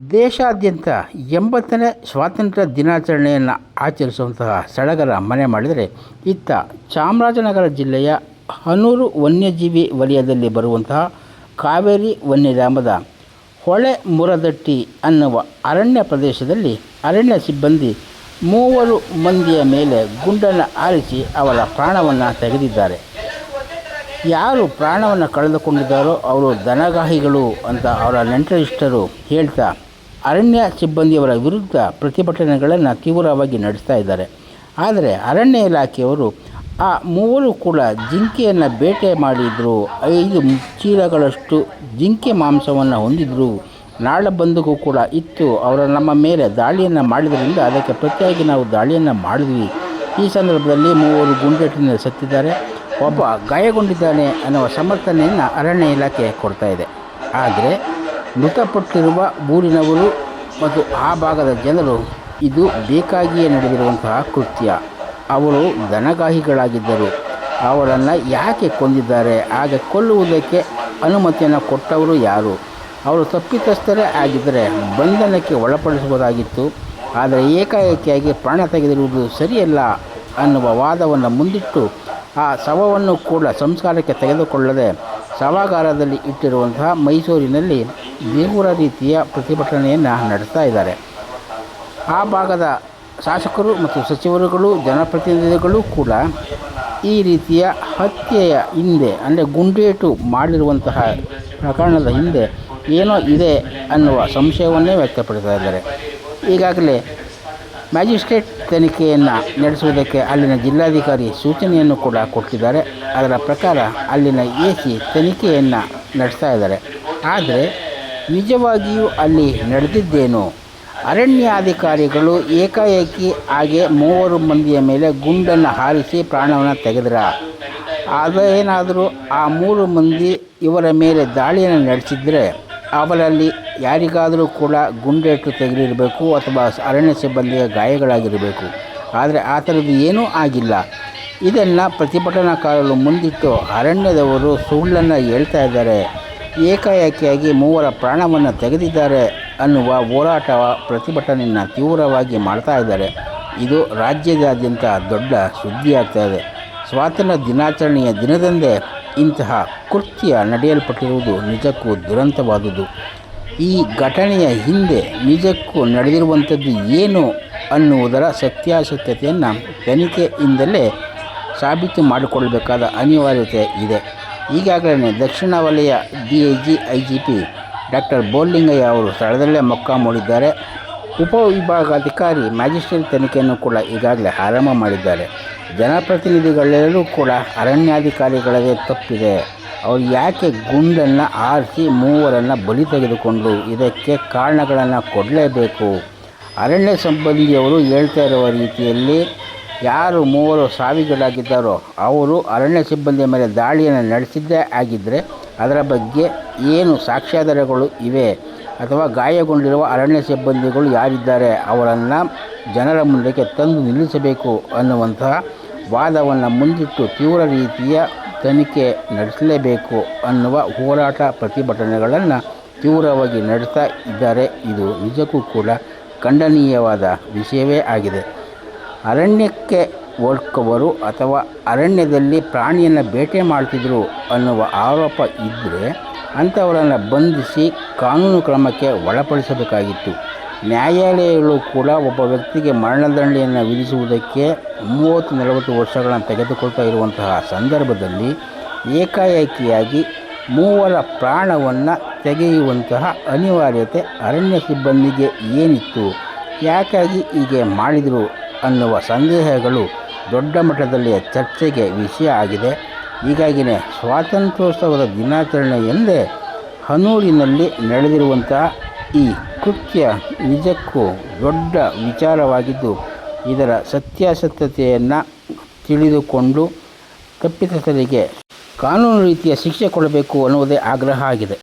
ದೇಶಾದ್ಯಂತ 80ನೇ ಸ್ವಾತಂತ್ರ್ಯ ದಿನಾಚರಣೆಯನ್ನು ಆಚರಿಸುವಂತಹ ಸಡಗರ ಮನೆ ಮಾಡಿದರೆ, ಇತ್ತ ಚಾಮರಾಜನಗರ ಜಿಲ್ಲೆಯ ಹನೂರು ವನ್ಯಜೀವಿ ವಲಯದಲ್ಲಿ ಬರುವಂತಹ ಕಾವೇರಿ ವನ್ಯಧಾಮದ ಹೊಳೆ ಮುರದಟ್ಟಿ ಅನ್ನುವ ಅರಣ್ಯ ಪ್ರದೇಶದಲ್ಲಿ ಅರಣ್ಯ ಸಿಬ್ಬಂದಿ 3 ಮಂದಿಯ ಮೇಲೆ ಗುಂಡನ್ನು ಹಾರಿಸಿ ಅವರ ಪ್ರಾಣವನ್ನು ತೆಗೆದಿದ್ದಾರೆ. ಯಾರು ಪ್ರಾಣವನ್ನು ಕಳೆದುಕೊಂಡಿದ್ದಾರೋ ಅವರು ದನಗಾಹಿಗಳು ಅಂತ ಅವರ ನೆಂಟರಿಷ್ಟರು ಹೇಳ್ತಾ ಅರಣ್ಯ ಸಿಬ್ಬಂದಿಯವರ ವಿರುದ್ಧ ಪ್ರತಿಭಟನೆಗಳನ್ನು ತೀವ್ರವಾಗಿ ನಡೆಸ್ತಾ ಇದ್ದಾರೆ. ಆದರೆ ಅರಣ್ಯ ಇಲಾಖೆಯವರು ಆ 3 ಕೂಡ ಜಿಂಕೆಯನ್ನು ಬೇಟೆ ಮಾಡಿದ್ರು, 5 ಚೀಲಗಳಷ್ಟು ಜಿಂಕೆ ಮಾಂಸವನ್ನು ಹೊಂದಿದ್ರು, ನಾಳಬಂದೂಕು ಕೂಡ ಇತ್ತು. ಅವರು ನಮ್ಮ ಮೇಲೆ ದಾಳಿಯನ್ನು ಮಾಡಿದ್ರಿಂದ ಅದಕ್ಕೆ ಪ್ರತಿಯಾಗಿ ನಾವು ದಾಳಿಯನ್ನು ಮಾಡಿದ್ವಿ. ಈ ಸಂದರ್ಭದಲ್ಲಿ 3 ಗುಂಡೇಟಿನಿಂದ ಸತ್ತಿದ್ದಾರೆ, ಒಬ್ಬ ಗಾಯಗೊಂಡಿದ್ದಾನೆ ಅನ್ನುವ ಸಮರ್ಥನೆಯನ್ನು ಅರಣ್ಯ ಇಲಾಖೆ ಕೊಡ್ತಾ ಇದೆ. ಆದರೆ ಮೃತಪಟ್ಟಿರುವ ಊರಿನವರು ಮತ್ತು ಆ ಭಾಗದ ಜನರು ಇದು ಬೇಕಾಗಿಯೇ ನಡೆದಿರುವಂತಹ ಕೃತ್ಯ, ಅವರು ದನಗಾಹಿಗಳಾಗಿದ್ದರು, ಅವರನ್ನು ಯಾಕೆ ಕೊಂದಿದ್ದಾರೆ, ಹಾಗೆ ಕೊಲ್ಲುವುದಕ್ಕೆ ಅನುಮತಿಯನ್ನು ಕೊಟ್ಟವರು ಯಾರು, ಅವರು ತಪ್ಪಿತಸ್ಥರೇ ಆಗಿದ್ದರೆ ಬಂಧನಕ್ಕೆ ಒಳಪಡಿಸುವುದಾಗಿತ್ತು. ಆದರೆ ಏಕಾಏಕಿಯಾಗಿ ಪ್ರಾಣ ತೆಗೆದಿರುವುದು ಸರಿಯಲ್ಲ ಅನ್ನುವ ವಾದವನ್ನು ಮುಂದಿಟ್ಟು ಆ ಶವವನ್ನು ಕೂಡ ಸಂಸ್ಕಾರಕ್ಕೆ ತೆಗೆದುಕೊಳ್ಳದೆ ಶವಾಗಾರದಲ್ಲಿ ಇಟ್ಟಿರುವಂತಹ ಮೈಸೂರಿನಲ್ಲಿ ದೇವರ ರೀತಿಯ ಪ್ರತಿಭಟನೆಯನ್ನು ನಡೆಸ್ತಾ ಇದ್ದಾರೆ. ಆ ಭಾಗದ ಶಾಸಕರು ಮತ್ತು ಸಚಿವರುಗಳು, ಜನಪ್ರತಿನಿಧಿಗಳು ಕೂಡ ಈ ರೀತಿಯ ಹತ್ಯೆಯ ಹಿಂದೆ, ಅಂದರೆ ಗುಂಡೇಟು ಮಾಡಿರುವಂತಹ ಪ್ರಕರಣದ ಹಿಂದೆ ಏನೋ ಇದೆ ಅನ್ನುವ ಸಂಶಯವನ್ನೇ ವ್ಯಕ್ತಪಡಿಸ್ತಾ ಇದ್ದಾರೆ. ಈಗಾಗಲೇ ಮ್ಯಾಜಿಸ್ಟ್ರೇಟ್ ತನಿಖೆಯನ್ನು ನಡೆಸುವುದಕ್ಕೆ ಅಲ್ಲಿನ ಜಿಲ್ಲಾಧಿಕಾರಿ ಸೂಚನೆಯನ್ನು ಕೂಡ ಕೊಟ್ಟಿದ್ದಾರೆ. ಅದರ ಪ್ರಕಾರ ಅಲ್ಲಿನ AC ತನಿಖೆಯನ್ನು ನಡೆಸ್ತಾ ಇದ್ದಾರೆ. ಆದರೆ ನಿಜವಾಗಿಯೂ ಅಲ್ಲಿ ನಡೆದಿದ್ದೇನು, ಅರಣ್ಯಾಧಿಕಾರಿಗಳು ಏಕಾಏಕಿ ಹಾಗೆ 3 ಮಂದಿಯ ಮೇಲೆ ಗುಂಡನ್ನು ಹಾರಿಸಿ ಪ್ರಾಣವನ್ನು ತೆಗೆದ್ರ, ಅದೇನಾದರೂ ಆ 3 ಮಂದಿ ಇವರ ಮೇಲೆ ದಾಳಿಯನ್ನು ನಡೆಸಿದರೆ ಅವರಲ್ಲಿ ಯಾರಿಗಾದರೂ ಕೂಡ ಗುಂಡೇಟು ತೆಗೆದಿರಬೇಕು ಅಥವಾ ಅರಣ್ಯ ಸಿಬ್ಬಂದಿಯ ಗಾಯಗಳಾಗಿರಬೇಕು. ಆದರೆ ಆ ಥರದ್ದು ಏನೂ ಆಗಿಲ್ಲ. ಇದನ್ನು ಪ್ರತಿಭಟನಾಕಾರರು ಮುಂದಿಟ್ಟು ಅರಣ್ಯದವರು ಸುಳ್ಳನ್ನು ಹೇಳ್ತಾ ಇದ್ದಾರೆ, ಏಕಾಏಕಿಯಾಗಿ 3 ಪ್ರಾಣವನ್ನು ತೆಗೆದಿದ್ದಾರೆ ಅನ್ನುವ ಹೋರಾಟ ಪ್ರತಿಭಟನೆಯನ್ನು ತೀವ್ರವಾಗಿ ಮಾಡ್ತಾ ಇದ್ದಾರೆ. ಇದು ರಾಜ್ಯದಾದ್ಯಂತ ದೊಡ್ಡ ಸುದ್ದಿಯಾಗ್ತಾ ಇದೆ. ಸ್ವಾತಂತ್ರ್ಯ ದಿನಾಚರಣೆಯ ದಿನದಂದೇ ಇಂತಹ ಕೃತ್ಯ ನಡೆಯಲ್ಪಟ್ಟಿರುವುದು ನಿಜಕ್ಕೂ ದುರಂತವಾದುದು. ಈ ಘಟನೆಯ ಹಿಂದೆ ನಿಜಕ್ಕೂ ನಡೆದಿರುವಂಥದ್ದು ಏನು ಅನ್ನುವುದರ ಸತ್ಯಾಸತ್ಯತೆಯನ್ನು ತನಿಖೆಯಿಂದಲೇ ಸಾಬೀತು ಮಾಡಿಕೊಳ್ಳಬೇಕಾದ ಅನಿವಾರ್ಯತೆ ಇದೆ. ಈಗಾಗಲೇ ದಕ್ಷಿಣ ವಲಯ DIG IGP ಡಾಕ್ಟರ್ ಬೋಲಿಂಗಯ್ಯ ಅವರು ಸ್ಥಳದಲ್ಲೇ ಮೊಕ್ಕಾಮೂಡಿದ್ದಾರೆ. ಉಪವಿಭಾಗಾಧಿಕಾರಿ ಮ್ಯಾಜಿಸ್ಟ್ರೇಟ್ ತನಿಖೆಯನ್ನು ಕೂಡ ಈಗಾಗಲೇ ಆರಂಭ ಮಾಡಿದ್ದಾರೆ. ಜನಪ್ರತಿನಿಧಿಗಳೆಲ್ಲರೂ ಕೂಡ ಅರಣ್ಯಾಧಿಕಾರಿಗಳದೇ ತಪ್ಪಿದೆ, ಅವರು ಯಾಕೆ ಗುಂಡನ್ನು ಆರಿಸಿ 3 ಬಲಿ ತೆಗೆದುಕೊಂಡು, ಇದಕ್ಕೆ ಕಾರಣಗಳನ್ನು ಕೊಡಲೇಬೇಕು. ಅರಣ್ಯ ಸಿಬ್ಬಂದಿಯವರು ಹೇಳ್ತಾ ಇರುವ ರೀತಿಯಲ್ಲಿ ಯಾರು 3 ಸಾವಿಗೀಡಾಗಿದ್ದಾರೋ ಅವರು ಅರಣ್ಯ ಸಿಬ್ಬಂದಿಯ ಮೇಲೆ ದಾಳಿಯನ್ನು ನಡೆಸಿದ್ದೇ ಆಗಿದ್ದರೆ ಅದರ ಬಗ್ಗೆ ಏನು ಸಾಕ್ಷ್ಯಾಧಾರಗಳು ಇವೆ ಅಥವಾ ಗಾಯಗೊಂಡಿರುವ ಅರಣ್ಯ ಸಿಬ್ಬಂದಿಗಳು ಯಾರಿದ್ದಾರೆ ಅವರನ್ನು ಜನರ ಮುಂದಕ್ಕೆ ತಂದು ನಿಲ್ಲಿಸಬೇಕು ಅನ್ನುವಂತಹ ವಾದವನ್ನು ಮುಂದಿಟ್ಟು ತೀವ್ರ ರೀತಿಯ ತನಿಖೆ ನಡೆಸಲೇಬೇಕು ಅನ್ನುವ ಹೋರಾಟ ಪ್ರತಿಭಟನೆಗಳನ್ನು ತೀವ್ರವಾಗಿ ನಡೆಸ್ತಾ ಇದ್ದಾರೆ. ಇದು ನಿಜಕ್ಕೂ ಕೂಡ ಖಂಡನೀಯವಾದ ವಿಷಯವೇ ಆಗಿದೆ. ಅರಣ್ಯಕ್ಕೆ ಹೋಗುವವರು ಅಥವಾ ಅರಣ್ಯದಲ್ಲಿ ಪ್ರಾಣಿಯನ್ನು ಬೇಟೆ ಮಾಡ್ತಿದ್ರು ಅನ್ನುವ ಆರೋಪ ಇದ್ದರೆ ಅಂಥವರನ್ನು ಬಂಧಿಸಿ ಕಾನೂನು ಕ್ರಮಕ್ಕೆ ಒಳಪಡಿಸಬೇಕಾಗಿತ್ತು. ನ್ಯಾಯಾಲಯಗಳು ಕೂಡ ಒಬ್ಬ ವ್ಯಕ್ತಿಗೆ ಮರಣದಂಡನೆಯನ್ನು ವಿಧಿಸುವುದಕ್ಕೆ 30-40 ವರ್ಷಗಳನ್ನು ತೆಗೆದುಕೊಳ್ತಾ ಇರುವಂತಹ ಸಂದರ್ಭದಲ್ಲಿ ಏಕಾಏಕಿಯಾಗಿ 3 ಪ್ರಾಣವನ್ನು ತೆಗೆಯುವಂತಹ ಅನಿವಾರ್ಯತೆ ಅರಣ್ಯ ಸಿಬ್ಬಂದಿಗೆ ಏನಿತ್ತು, ಯಾಕಾಗಿ ಹೀಗೆ ಮಾಡಿದರು ಅನ್ನುವ ಸಂದೇಹಗಳು ದೊಡ್ಡ ಮಟ್ಟದಲ್ಲಿ ಚರ್ಚೆಗೆ ವಿಷಯ ಆಗಿದೆ. ಹೀಗಾಗಿಯೇ ಸ್ವಾತಂತ್ರ್ಯೋತ್ಸವದ ದಿನಾಚರಣೆ ಎಂದೇ ಹನೂರಿನಲ್ಲಿ ನಡೆದಿರುವಂತಹ ಈ ಕೃತ್ಯ ನಿಜಕ್ಕೂ ದೊಡ್ಡ ವಿಚಾರವಾಗಿದ್ದು, ಇದರ ಸತ್ಯಾಸತ್ಯತೆಯನ್ನು ತಿಳಿದುಕೊಂಡು ತಪ್ಪಿತಸ್ಥರಿಗೆ ಕಾನೂನು ರೀತಿಯ ಶಿಕ್ಷೆ ಕೊಡಬೇಕು ಅನ್ನುವುದೇ ಆಗ್ರಹ ಆಗಿದೆ.